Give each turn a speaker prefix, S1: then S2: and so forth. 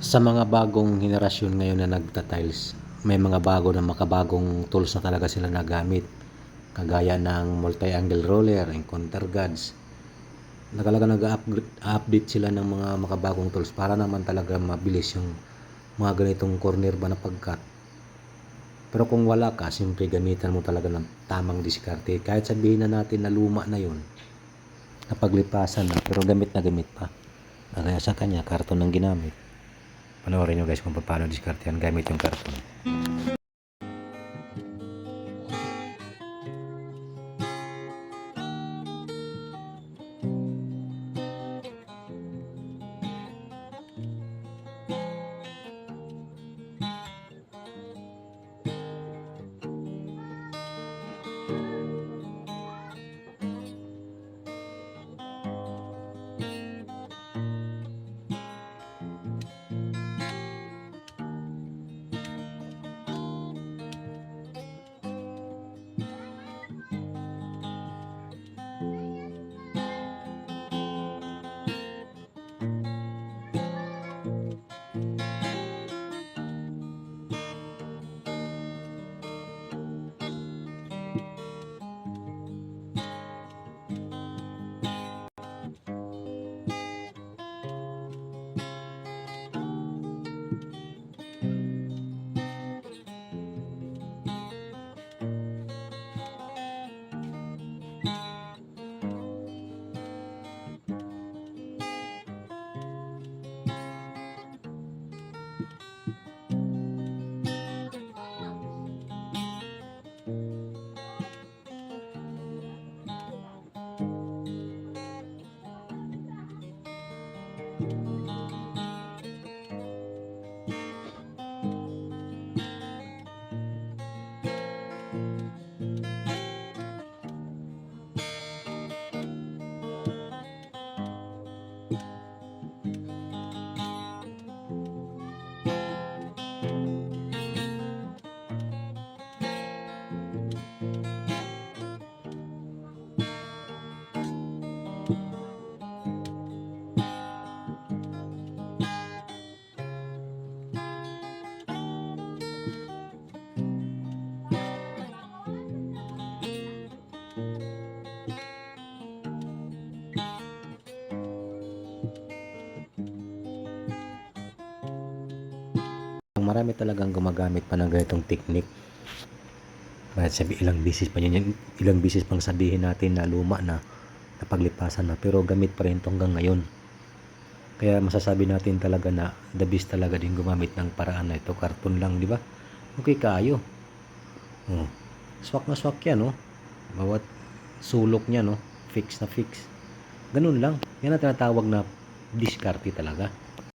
S1: Sa mga bagong henerasyon ngayon na nagta-tiles, may mga bago na makabagong tools na talaga sila nagamit. Kagaya ng multi-angle roller, encounter guards. Talaga nag-update sila ng mga makabagong tools para naman talaga mabilis yung mga ganitong corner ba na pag-cut. Pero kung wala ka, siyempre gamitan mo talaga ng tamang diskarte. Kahit sabihin na natin na luma na yun, napaglipasan na, pero gamit na gamit pa. Kaya sa kanya, karton ang ginamit. Panoorin nyo guys kung paano diskartehan gamit yung karton. Marami talagang gumagamit pa ng ganitong technique. Kahit sabi ilang bisis pang sabihin natin na luma na, napaglipasan na, pero gamit pa rin ito hanggang ngayon. Kaya masasabi natin talaga na the best talaga din gumamit ng paraan na ito. Karton lang, di ba? Okay kayo. Swak na swak yan, no? Bawat sulok niya, no? Fix na fix. Ganun lang. Yan ang tinatawag na diskarte talaga.